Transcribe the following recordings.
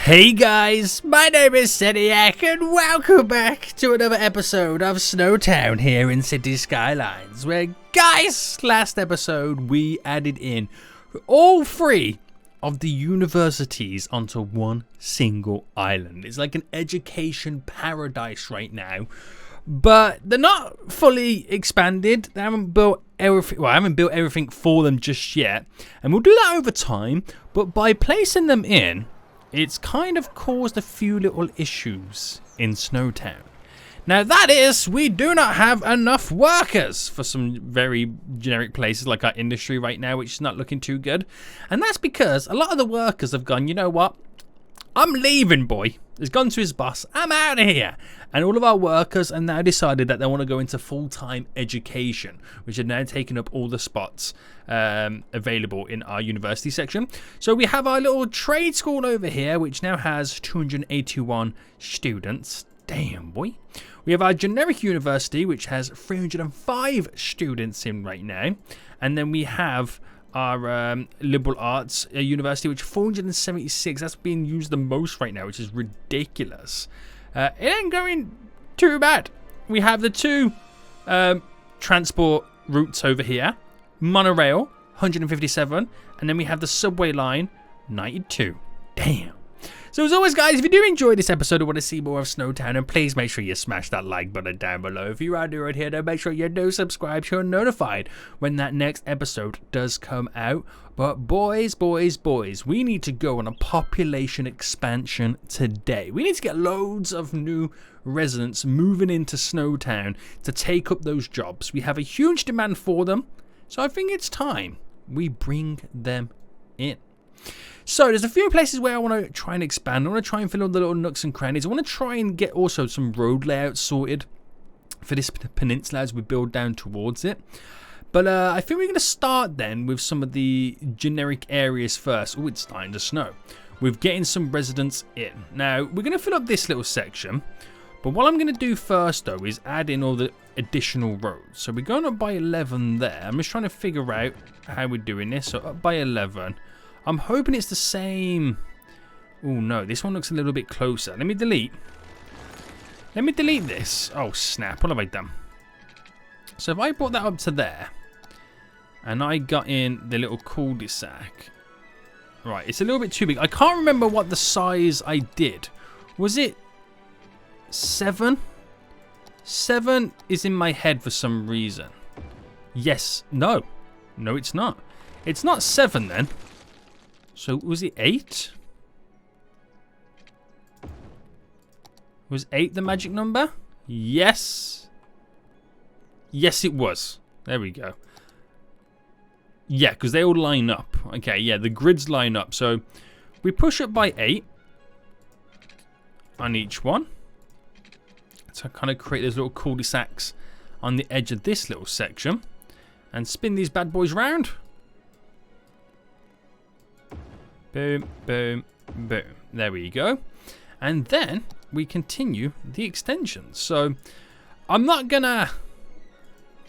Hey guys, my name is Seniac and welcome back to another episode of SnowTown here in City Skylines, where guys, last episode we added in all three of the universities onto one single island. It's like an education paradise right now, but they're not fully expanded. They haven't built everything. Well, I haven't built everything for them just yet, and we'll do that over time. But by placing them in, it's kind of caused a few little issues in SnowTown. Now that is, we do not have enough workers for some very generic places like our industry right now, which is not looking too good. And that's because a lot of the workers have gone, you know what, I'm leaving, boy. He's gone to his boss, I'm out of here. And all of our workers have now decided that they want to go into full-time education, which are now taking up all the spots available in our university section. So we have our little trade school over here, which now has 281 students. Damn, boy. We have our generic university, which has 305 students in right now. And then we have our liberal arts university, which 476. That's being used the most right now, which is ridiculous. It ain't going too bad. We have the two transport routes over here. Monorail, 157. And then we have the subway line, 92. Damn. So as always, guys, if you do enjoy this episode and want to see more of SnowTown, and please make sure you smash that like button down below. If you are new right here, then make sure you do subscribe so you're notified when that next episode does come out. But boys, we need to go on a population expansion today. We need to get loads of new residents moving into SnowTown to take up those jobs. We have a huge demand for them, so I think it's time we bring them in. So there's a few places where I want to try and expand. I want to try and fill all the little nooks and crannies. I want to try and get also some road layout sorted for this peninsula as we build down towards it. But I think we're going to start then with some of the generic areas first. Oh, it's starting to snow. With getting some residents in. Now, we're going to fill up this little section. But what I'm going to do first, though, is add in all the additional roads. So we're going up by 11 there. I'm just trying to figure out how we're doing this. So up by 11. I'm hoping it's the same. Oh no, this one looks a little bit closer. Let me delete this. Oh snap, what have I done? So if I brought that up to there, and I got in the little cul-de-sac. Right, it's a little bit too big. I can't remember what the size I did. Was it 7? 7 is in my head for some reason. Yes, no. No, it's not. It's not 7 then. So was it 8? Was 8 the magic number? Yes. Yes, it was. There we go. Yeah, because they all line up. Okay, yeah, the grids line up. So we push up by 8 on each one. So kind of create those little cul-de-sacs on the edge of this little section. And spin these bad boys round. Boom, boom, boom. There we go. And then we continue the extensions. So I'm not going to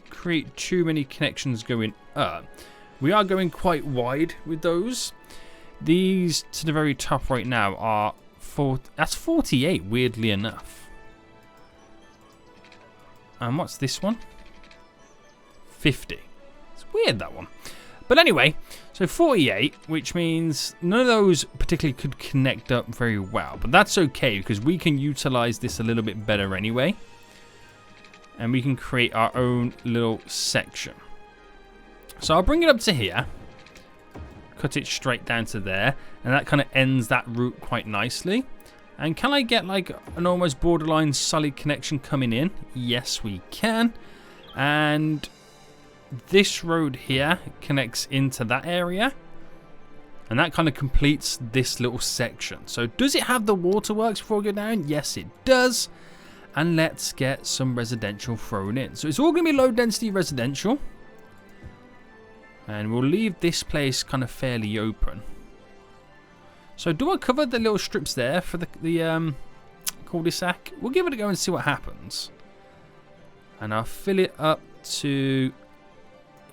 create too many connections going up. We are going quite wide with those. These to the very top right now are that's 48, weirdly enough. And what's this one? 50. It's weird, that one. But anyway, so 48, which means none of those particularly could connect up very well. But that's okay, because we can utilize this a little bit better anyway. And we can create our own little section. So I'll bring it up to here. Cut it straight down to there. And that kind of ends that route quite nicely. And can I get like an almost borderline solid connection coming in? Yes, we can. And this road here connects into that area, and that kind of completes this little section. So does it have the waterworks before we go down? Yes, it does. And let's get some residential thrown in. So it's all going to be low density residential, and we'll leave this place kind of fairly open. So do I cover the little strips there for the cul-de-sac? We'll give it a go and see what happens. And I'll fill it up to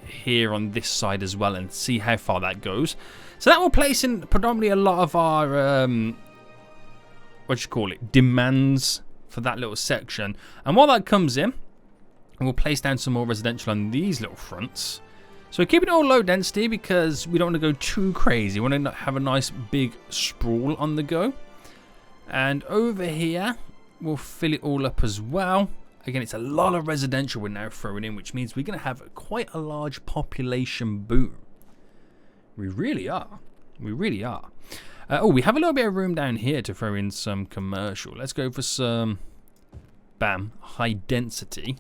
here on this side as well and see how far that goes. So that will place in predominantly a lot of our demands for that little section. And while that comes in, we'll place down some more residential on these little fronts. So we're keeping it all low density because we don't want to go too crazy. We want to have a nice big sprawl on the go. And over here, we'll fill it all up as well. Again, it's a lot of residential we're now throwing in, which means we're going to have quite a large population boom. We really are. We really are. Oh, we have a little bit of room down here to throw in some commercial. Let's go for some, bam, high density.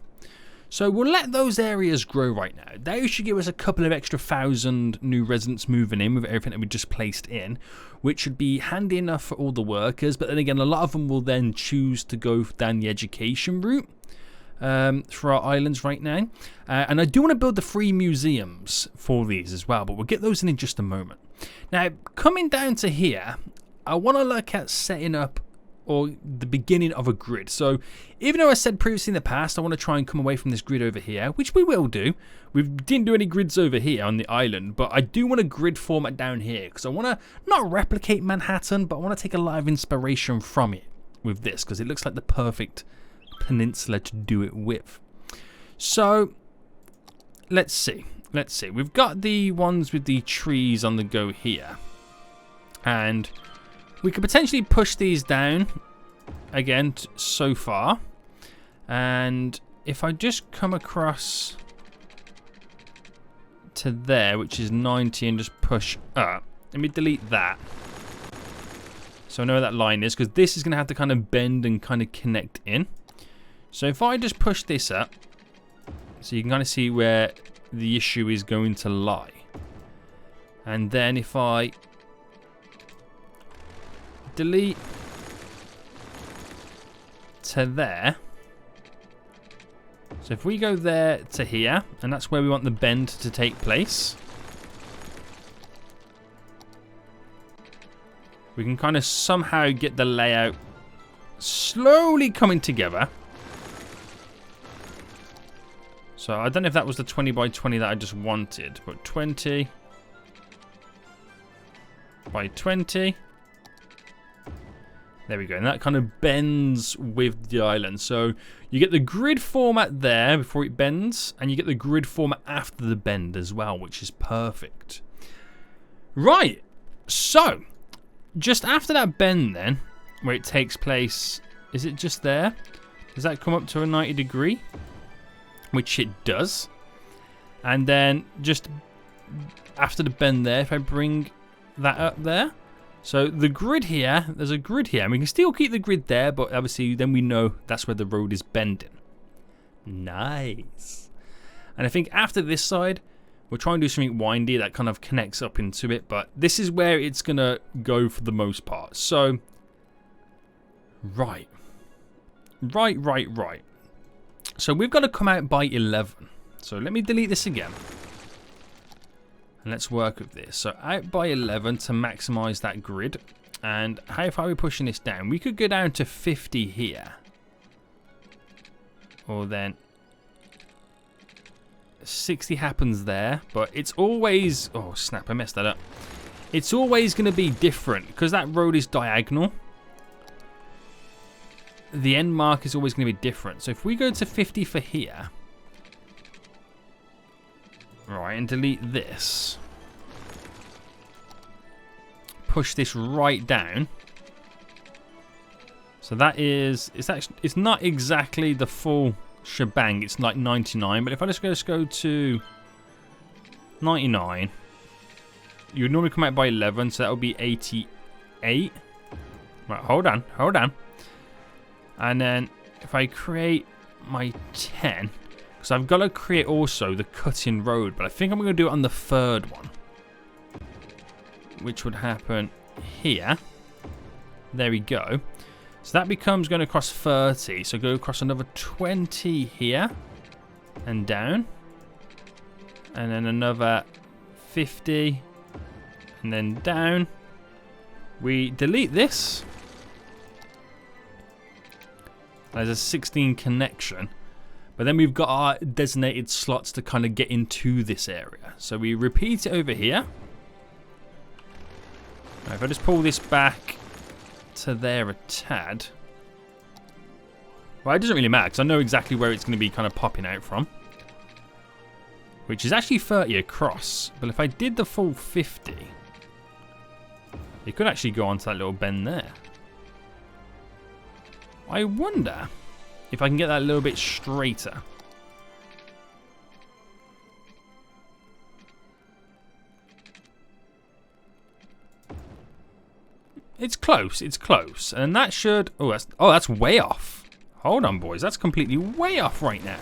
So we'll let those areas grow right now. They should give us a couple of extra 1,000 new residents moving in with everything that we just placed in, which should be handy enough for all the workers. But then again, a lot of them will then choose to go down the education route for our islands right now. And I do want to build the free museums for these as well, but we'll get those in just a moment. Now, coming down to here, I want to look at setting up or the beginning of a grid. So even though I said previously in the past I want to try and come away from this grid over here, which we will do. We didn't do any grids over here on the island, but I do want a grid format down here because I want to not replicate Manhattan, but I want to take a lot of inspiration from it with this because it looks like the perfect peninsula to do it with. So let's see. We've got the ones with the trees on the go here, and we could potentially push these down again so far. And if I just come across to there, which is 90, and just push up, let me delete that. So I know where that line is, because this is going to have to kind of bend and kind of connect in. So if I just push this up, so you can kind of see where the issue is going to lie. And then if I delete to there, so if we go there to here, and that's where we want the bend to take place, we can kind of somehow get the layout slowly coming together. So I don't know if that was the 20 by 20 that I just wanted, but 20 by 20. There we go, and that kind of bends with the island. So you get the grid format there before it bends, and you get the grid format after the bend as well, which is perfect. Right, so just after that bend then, where it takes place, is it just there? Does that come up to a 90 degree? Which it does. And then just after the bend there, if I bring that up there, so the grid here, there's a grid here, and we can still keep the grid there, but obviously then we know that's where the road is bending. Nice. And I think after this side, we'll try and do something windy that kind of connects up into it, but this is where it's going to go for the most part. So, right. So we've got to come out by 11. So let me delete this again. And let's work with this. So out by 11 to maximize that grid. And how far are we pushing this down? We could go down to 50 here. Or then 60 happens there. But it's always... Oh, snap, I messed that up. It's always going to be different because that road is diagonal. The end mark is always going to be different. So if we go to 50 for here... Right, and delete this. Push this right down. So that is, it's not exactly the full shebang. It's like 99. But if I just go to 99, you would normally come out by 11. So that would be 88. Right, hold on. And then if I create my 10... because I've got to create also the cut-in road, but I think I'm going to do it on the third one, which would happen here. There we go. So that becomes going across 30. So go across another 20 here and down, and then another 50, and then down. We delete this. There's a 16 connection. But then we've got our designated slots to kind of get into this area. So we repeat it over here. Now if I just pull this back to there a tad. Well, it doesn't really matter because I know exactly where it's going to be kind of popping out from. Which is actually 30 across. But if I did the full 50, it could actually go onto that little bend there. I wonder if I can get that a little bit straighter. It's close, it's close. And that should... Oh, that's way off. Hold on, boys. That's completely way off right now.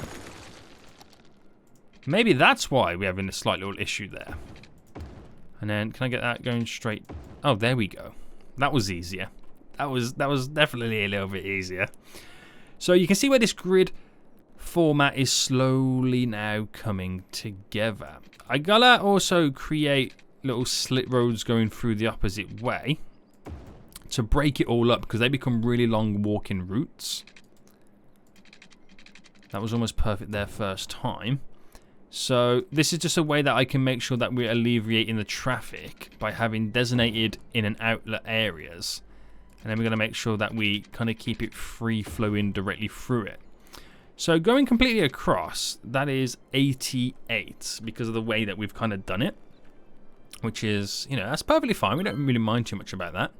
Maybe that's why we're having a slight little issue there. And then, can I get that going straight? Oh, there we go. That was easier. That was definitely a little bit easier. So you can see where this grid format is slowly now coming together. I gotta also create little slit roads going through the opposite way to break it all up because they become really long walking routes. That was almost perfect there first time. So this is just a way that I can make sure that we're alleviating the traffic by having designated in and outlet areas. And then we're going to make sure that we kind of keep it free flowing directly through it. So going completely across, that is 88 because of the way that we've kind of done it. Which is, you know, that's perfectly fine. We don't really mind too much about that.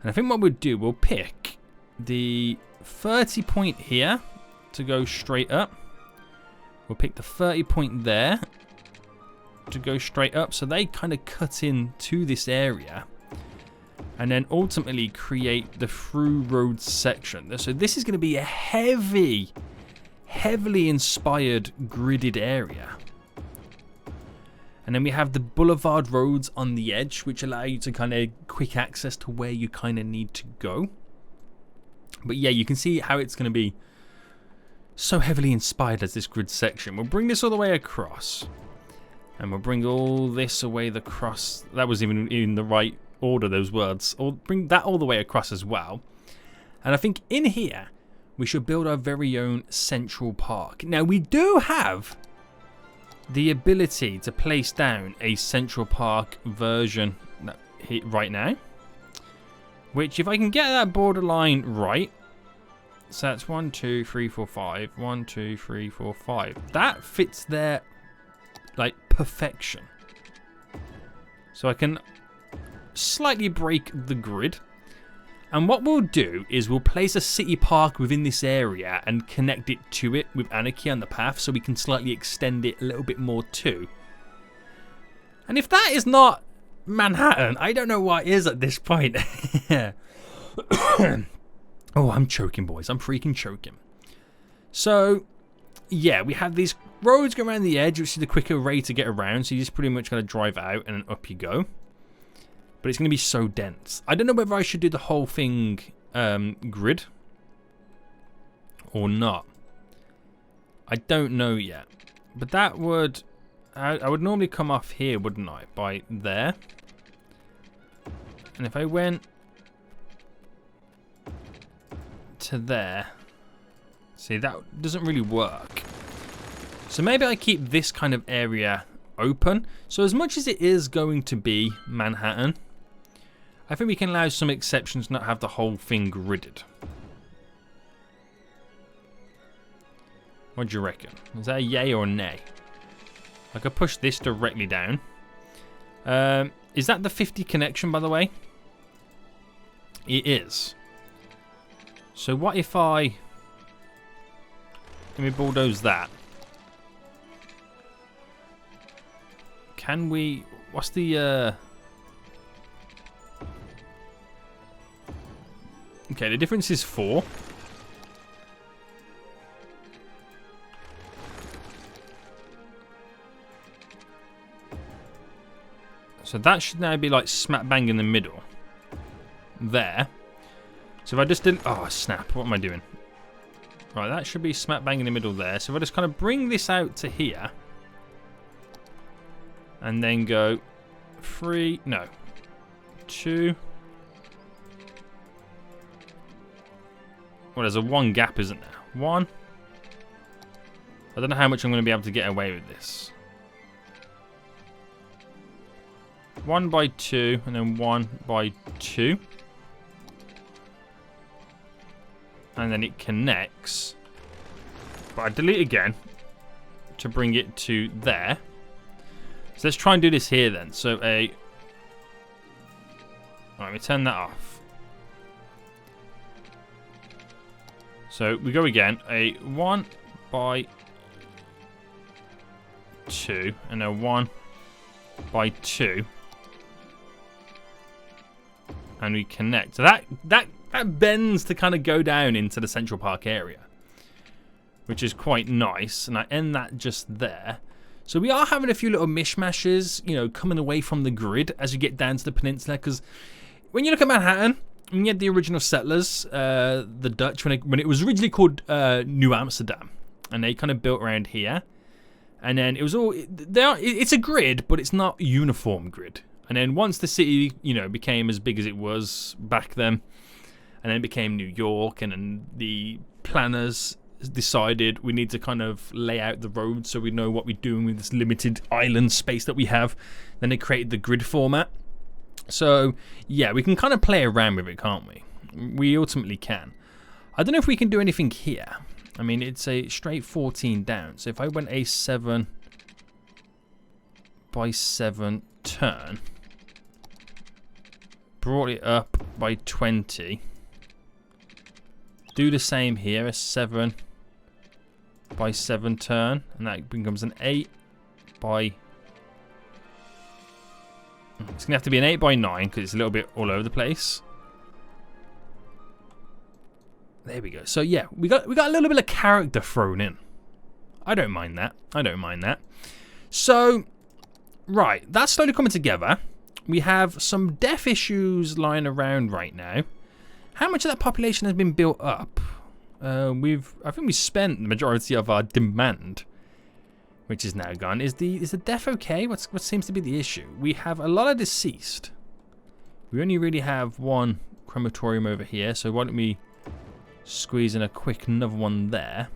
And I think what we'll do, we'll pick the 30 point here to go straight up. We'll pick the 30 point there to go straight up. So they kind of cut into this area. And then ultimately create the through road section. So this is going to be a heavily inspired gridded area. And then we have the boulevard roads on the edge, which allow you to kind of quick access to where you kind of need to go. But yeah, you can see how it's going to be so heavily inspired as this grid section. We'll bring this all the way across. And we'll bring all this away the cross. That was even in the right order, those words. Or bring that all the way across as well. And I think in here, we should build our very own Central Park. Now, we do have the ability to place down a Central Park version right now. Which, if I can get that borderline right, so that's 1, 2, 3, 4, 5. 1, 2, 3, 4, 5. That fits there like perfection. So I can slightly break the grid. And what we'll do is we'll place a city park within this area and connect it to it with Anarchy on the path so we can slightly extend it a little bit more too. And if that is not Manhattan, I don't know what is at this point. Oh, I'm choking, boys. I'm freaking choking. So, yeah, we have these roads going around the edge, which is the quicker way to get around. So you just pretty much got to drive out and then up you go. But it's going to be so dense. I don't know whether I should do the whole thing grid or not. I don't know yet. But that would... I would normally come off here, wouldn't I? By there. And if I went to there... See, that doesn't really work. So maybe I keep this kind of area open. So as much as it is going to be Manhattan, I think we can allow some exceptions, not have the whole thing gridded. What do you reckon? Is that a yay or a nay? I could push this directly down. Is that the 50 connection, by the way? It is. So what if I... Let me bulldoze that. Can we... What's the... Okay, the difference is 4. So that should now be like smack bang in the middle. There. So if I just did... Oh, snap. What am I doing? Right, that should be smack bang in the middle there. So if I just kind of bring this out to here. And then go 3... No. 2... Well, there's a 1 gap, isn't there? 1. I don't know how much I'm going to be able to get away with this. 1 by 2, and then 1 by 2. And then it connects. But I delete again to bring it to there. So let's try and do this here then. So Alright, let me turn that off. So we go again. A 1 by 2 and a 1 by 2. And we connect. So that bends to kind of go down into the Central Park area, which is quite nice. And I end that just there. So we are having a few little mishmashes, you know, coming away from the grid as you get down to the peninsula. Because when you look at Manhattan, when you had the original settlers, the Dutch, when it was originally called New Amsterdam, and they kind of built around here. And then it was all, it's a grid, but it's not a uniform grid. And then once the city, you know, became as big as it was back then, and then it became New York, and then the planners decided we need to kind of lay out the road so we know what we're doing with this limited island space that we have. Then they created the grid format. So yeah, we can kind of play around with it, can't we? We ultimately can. I don't know if we can do anything here. I mean, it's a straight 14 down. So if I went a 7 by 7 turn, brought it up by 20, do the same here, a 7 by 7 turn, and that becomes an 8 by... It's going to have to be an 8 by 9 because it's a little bit all over the place. There we go. So yeah, we got a little bit of character thrown in. I don't mind that. I don't mind that. So, right, that's slowly coming together. We have some death issues lying around right now. How much of that population has been built up? I think we spent the majority of our demand, which is now gone. Is the death okay? What seems to be the issue? We have a lot of deceased. We only really have one crematorium over here, so why don't we squeeze in a quick another one there?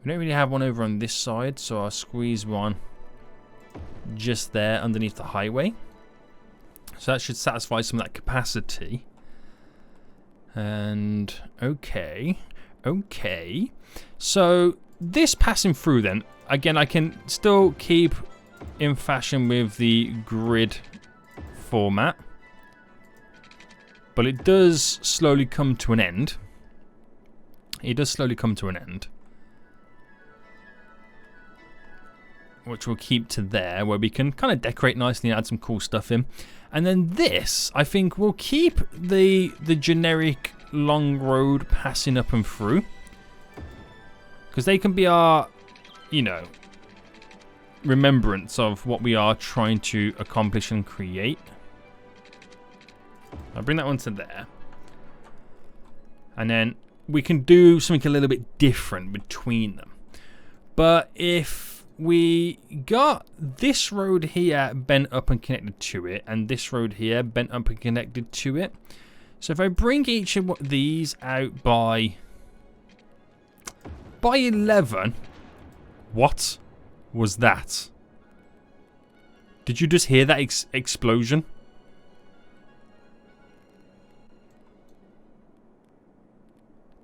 We don't really have one over on this side, so I'll squeeze one just there underneath the highway. So that should satisfy some of that capacity. And okay. So this passing through then, again, I can still keep in fashion with the grid format, but it does slowly come to an end. Which we'll keep to there, where we can kind of decorate nicely and add some cool stuff in. And then this, I think, will keep the generic long road passing up and through, because they can be our, you know, remembrance of what we are trying to accomplish and create. I'll bring that one to there. And then we can do something a little bit different between them. But if we got this road here bent up and connected to it, and this road here bent up and connected to it. So if I bring each of these out by 11, what was that? Did you just hear that explosion?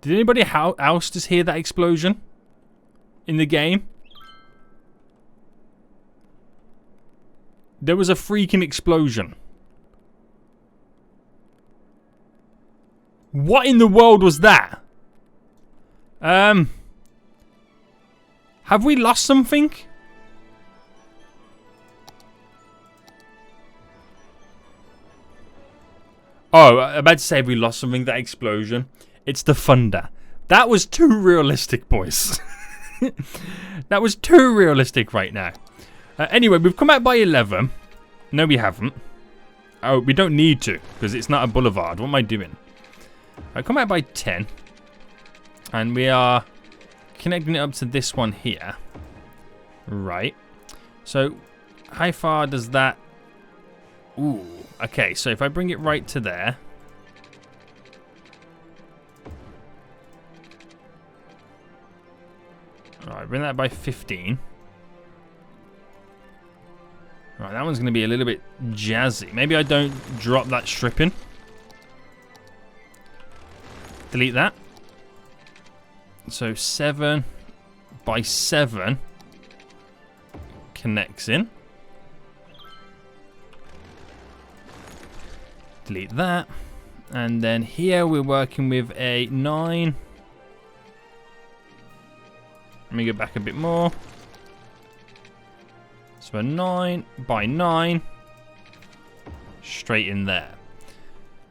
Did anybody else just hear that explosion in the game? There was a freaking explosion. What in the world was that? Have we lost something? Oh, I'm about to say we lost something, that explosion. It's the thunder. That was too realistic, boys. That was too realistic right now. Anyway, we've come out by 11. No, we haven't. Oh, we don't need to, because it's not a boulevard. What am I doing? I come out by 10. And we are connecting it up to this one here. Right. So, how far does that... Ooh. Okay, so if I bring it right to there... Alright, bring that by 15. Right, that one's going to be a little bit jazzy. Maybe I don't drop that stripping. Delete that. So 7 by 7 connects in. Delete that. And then here we're working with a 9. Let me go back a bit more. So a 9 by 9 straight in there.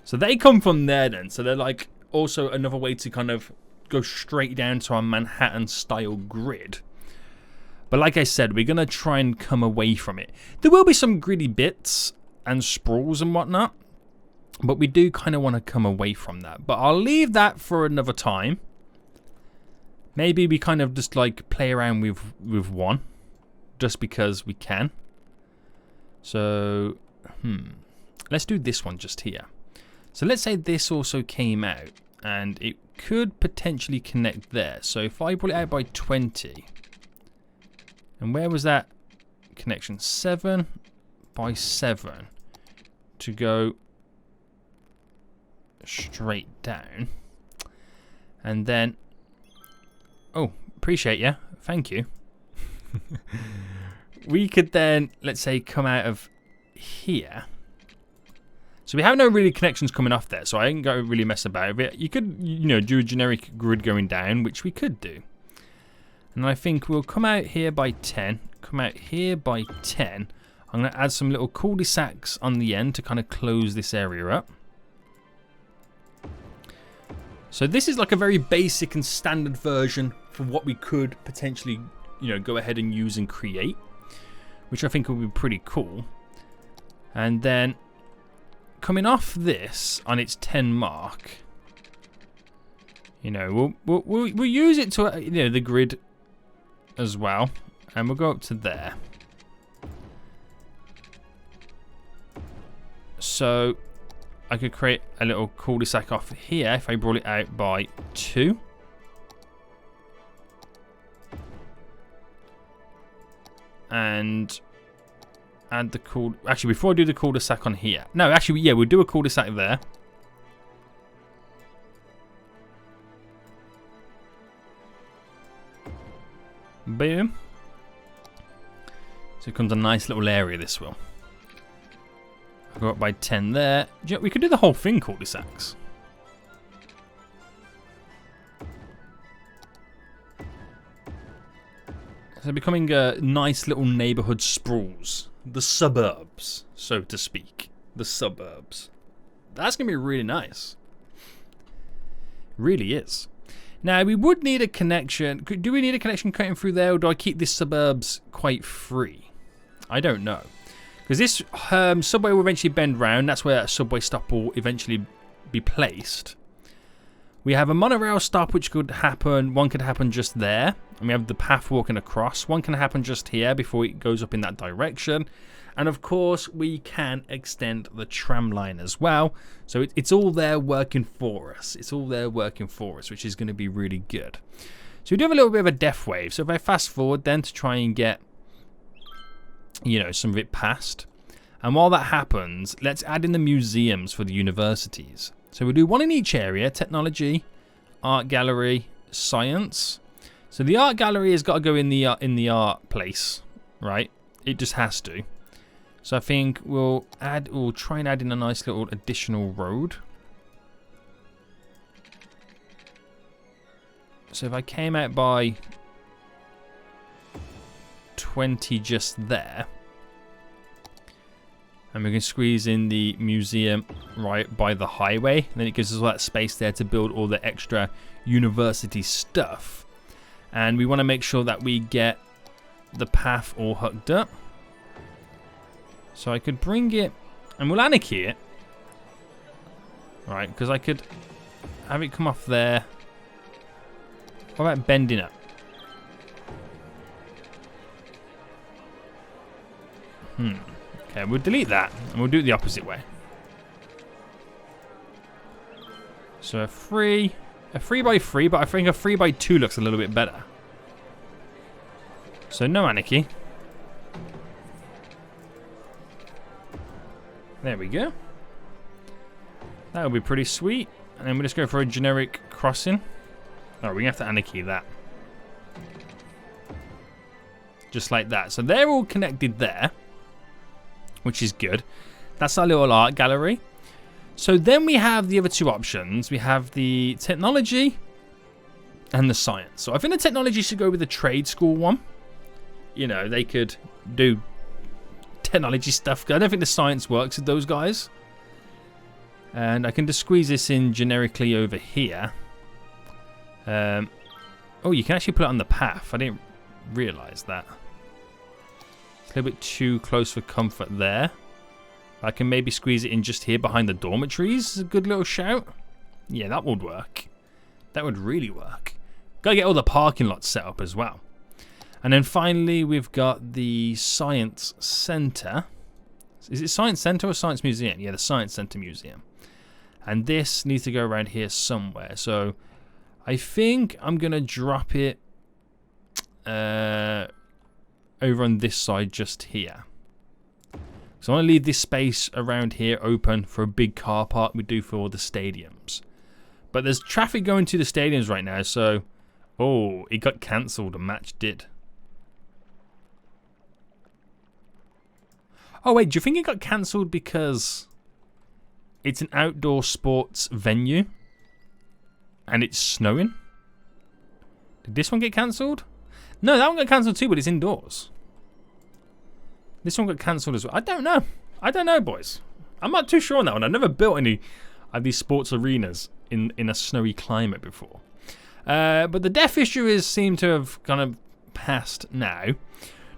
So they come from there then. So they're like also another way to kind of go straight down to our Manhattan style grid. But like I said, we're going to try and come away from it. There will be some gritty bits and sprawls and whatnot. But we do kind of want to come away from that. But I'll leave that for another time. Maybe we kind of just like play around with one. Just because we can. So, let's do this one just here. So let's say this also came out. And it could potentially connect there. So if I pull it out by 20. And where was that connection? 7 by 7. To go straight down. And then... Oh, appreciate you. Thank you. We could then, let's say, come out of here. So we have no really connections coming off there, so I ain't going to really mess about with it. You could, you know, do a generic grid going down, which we could do. And I think we'll come out here by 10, come out here by 10. I'm going to add some little cul-de-sacs on the end to kind of close this area up. So this is like a very basic and standard version for what we could potentially, you know, go ahead and use and create, which I think would be pretty cool. And then coming off this on its 10 mark, you know, we'll use it to, you know, the grid as well, and we'll go up to there. So I could create a little cul-de-sac off here if I brought it out by 2. And add the actually, before I do the cul-de-sac on here. No, actually, yeah, we'll do a cul-de-sac there. Boom. So it becomes a nice little area, this will. I'll go up by 10 there. You know, we could do the whole thing cul-de-sacs. So becoming a nice little neighborhood sprawls. The suburbs, so to speak. The suburbs. That's going to be really nice. Really is. Now, we would need a connection. Do we need a connection cutting through there, or do I keep this suburbs quite free? I don't know. Because this subway will eventually bend round. That's where a subway stop will eventually be placed. We have a monorail stop, which could happen. One could happen just there. And we have the path walking across. One can happen just here before it goes up in that direction. And of course, we can extend the tram line as well. So it's all there working for us. It's all there working for us, which is going to be really good. So we do have a little bit of a death wave. So if I fast forward then to try and get, you know, some of it past. And while that happens, let's add in the museums for the universities. So we'll do one in each area: technology, art gallery, science. So the art gallery has got to go in the art place, right? It just has to. So I think we'll try and add in a nice little additional road. So if I came out by 20 just there, and we can squeeze in the museum right by the highway, and then it gives us all that space there to build all the extra university stuff. And we want to make sure that we get the path all hooked up. So I could bring it, and we'll anarchy it. Right, because I could have it come off there. What about bending up? Okay, we'll delete that, and we'll do it the opposite way. So a 3 by 3, but I think a 3 by 2 looks a little bit better. So no anarchy. There we go. That will be pretty sweet. And then we'll just go for a generic crossing Oh, we have to anarchy that. Just like that. So they're all connected there, which is good. That's our little art gallery. So then we have the other two options. We have the technology and the science. So I think the technology should go with the trade school one. You know, they could do technology stuff. I don't think the science works with those guys. And I can just squeeze this in generically over here. Oh, you can actually put it on the path. I didn't realize that. It's a little bit too close for comfort there. I can maybe squeeze it in just here behind the dormitories. A good little shout. Yeah, that would work. That would really work. Gotta get all the parking lots set up as well. And then finally, we've got the Science Center. Is it Science Center or Science Museum? Yeah, the Science Center Museum. And this needs to go around here somewhere. So I think I'm going to drop it over on this side just here. So I want to leave this space around here open for a big car park we do for all the stadiums. But there's traffic going to the stadiums right now, so... Oh, it got cancelled. A match did. Oh, wait, do you think it got cancelled because it's an outdoor sports venue and it's snowing? Did this one get cancelled? No, that one got cancelled too, but it's indoors. This one got cancelled as well. I don't know. I don't know, boys. I'm not too sure on that one. I've never built any of these sports arenas in a snowy climate before. But the death issue seemed to have kind of passed now.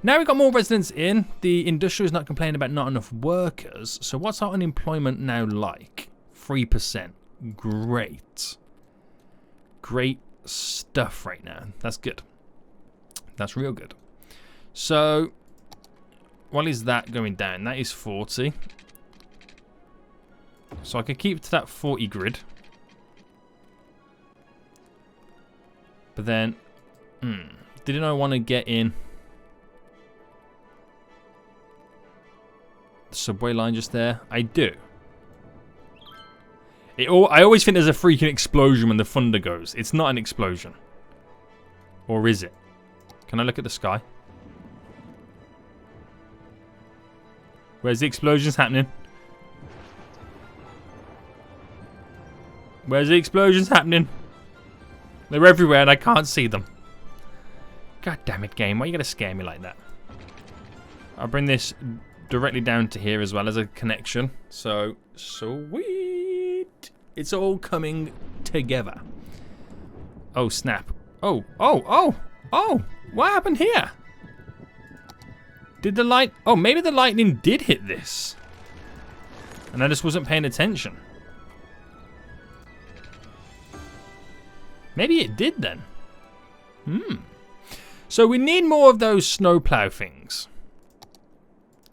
Now we've got more residents in. The industrial is not complaining about not enough workers. So what's our unemployment now like? 3%. Great. Great stuff right now. That's good. That's real good. So... what is that going down? That is 40. So I could keep to that 40 grid. But then, didn't I want to get in the subway line just there? I do. I always think there's a freaking explosion when the thunder goes. It's not an explosion. Or is it? Can I look at the sky? Where's the explosions happening? Where's the explosions happening? They're everywhere and I can't see them. God damn it, game. Why are you going to scare me like that? I'll bring this directly down to here as well as a connection. So, sweet. It's all coming together. Oh, snap. Oh. What happened here? Did the light... Oh, maybe the lightning did hit this. And I just wasn't paying attention. Maybe it did then. So we need more of those snowplow things.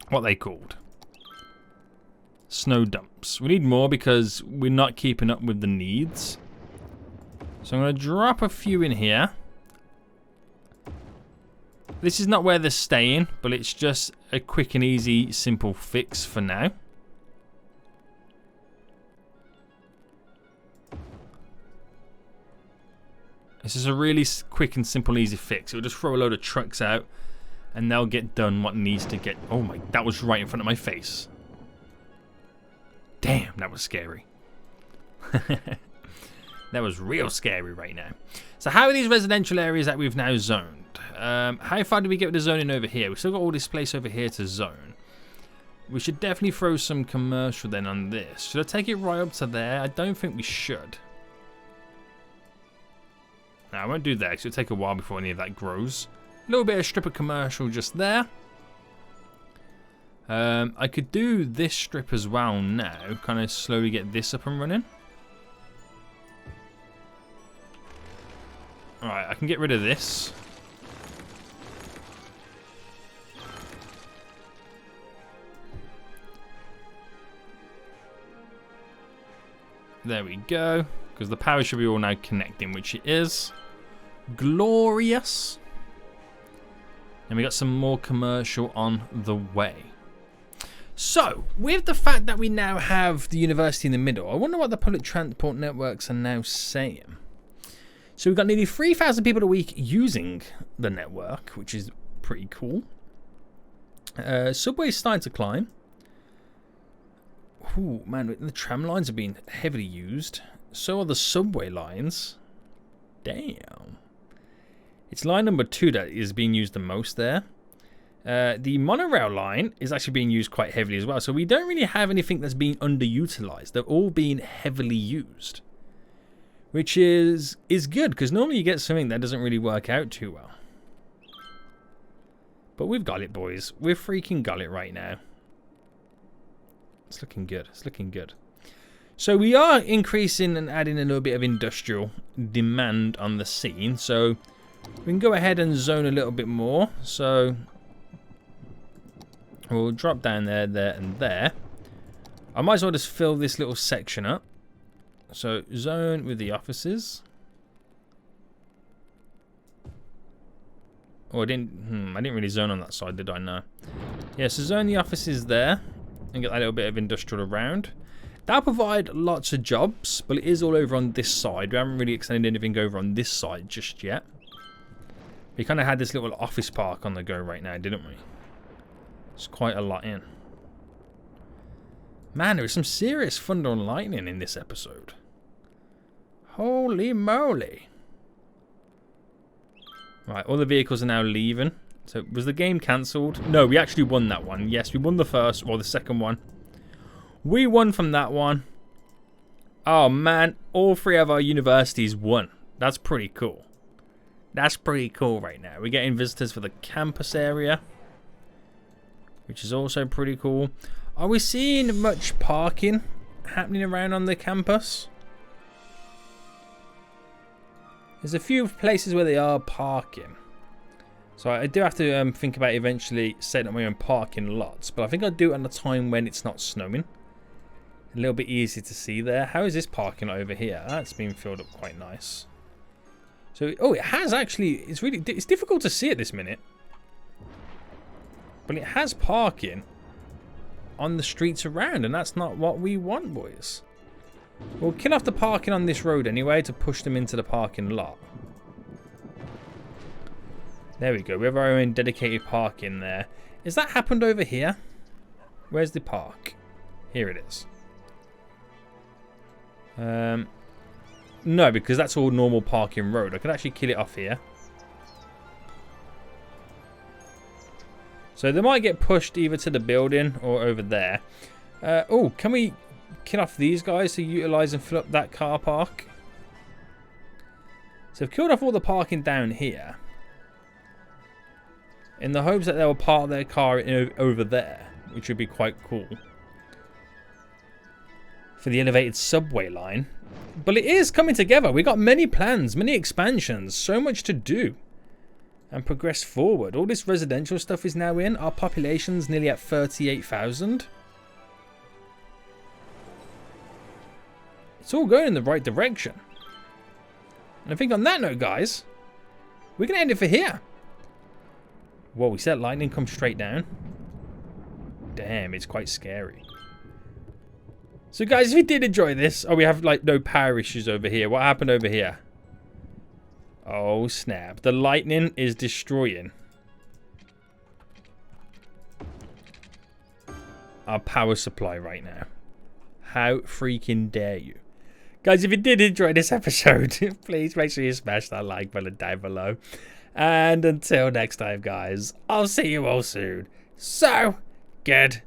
What are they called? Snow dumps. We need more because we're not keeping up with the needs. So I'm going to drop a few in here. This is not where they're staying, but it's just a quick and easy, simple fix for now. This is a really quick and simple, easy fix. It'll just throw a load of trucks out, and they'll get done what needs to get... Oh my, that was right in front of my face. Damn, that was scary. That was real scary right now. So how are these residential areas that we've now zoned? How far did we get with the zoning over here? We've still got all this place over here to zone. We should definitely throw some commercial then on this. Should I take it right up to there? I don't think we should. No, I won't do that because it'll take a while before any of that grows. A little bit of strip of commercial just there. I could do this strip as well now. Kind of slowly get this up and running. Alright, I can get rid of this. There we go. Because the power should be all now connecting, which it is. Glorious. And we got some more commercial on the way. So, with the fact that we now have the university in the middle, I wonder what the public transport networks are now saying. So we've got nearly 3,000 people a week using the network, which is pretty cool. Subway's starting to climb. Ooh, man, the tram lines are being heavily used. So are the subway lines. Damn. It's line number 2 that is being used the most there. The monorail line is actually being used quite heavily as well. So we don't really have anything that's being underutilized. They're all being heavily used. Which is good, because normally you get something that doesn't really work out too well. But we've got it, boys. We've freaking got it right now. It's looking good. It's looking good. So we are increasing and adding a little bit of industrial demand on the scene. So we can go ahead and zone a little bit more. So we'll drop down there, there, and there. I might as well just fill this little section up. So zone with the offices. Oh, I didn't really zone on that side, did I? No. Yeah, so zone the offices there and get that little bit of industrial around. That'll provide lots of jobs, but it is all over on this side. We haven't really extended anything over on this side just yet. We kind of had this little office park on the go right now, didn't we? It's quite a lot in. Man, there is some serious thunder and lightning in this episode. Holy moly. Right, all the vehicles are now leaving. So, was the game cancelled? No, we actually won that one. Yes, we won the first, or the second one. We won from that one. Oh, man. All 3 of our universities won. That's pretty cool. That's pretty cool right now. We're getting visitors for the campus area, which is also pretty cool. Are we seeing much parking happening around on the campus? There's a few places where they are parking. So I do have to think about eventually setting up my own parking lots. But I think I'll do it at a time when it's not snowing. A little bit easier to see there. How is this parking over here? That's been filled up quite nice. So, oh, it has actually, it's difficult to see at this minute. But it has parking on the streets around. And that's not what we want, boys. We'll kill off the parking on this road anyway to push them into the parking lot. There we go. We have our own dedicated parking there. Is that happened over here? Where's the park? Here it is. No, because that's all normal parking road. I could actually kill it off here. So they might get pushed either to the building or over there. Oh, can we kill off these guys to utilize and fill up that car park? So I've killed off all the parking down here in the hopes that they'll park their car over there, which would be quite cool for the elevated subway line. But it is coming together. We got many plans, many expansions, so much to do and progress forward. All this residential stuff is now in. Our population's nearly at 38,000. It's all going in the right direction. And I think on that note, guys, we're going to end it for here. Whoa, we said lightning come straight down. Damn, it's quite scary. So, guys, if you did enjoy this... Oh, we have, like, no power issues over here. What happened over here? Oh, snap. The lightning is destroying our power supply right now. How freaking dare you? Guys, if you did enjoy this episode, please make sure you smash that like button down below. And until next time, guys, I'll see you all soon. So, good.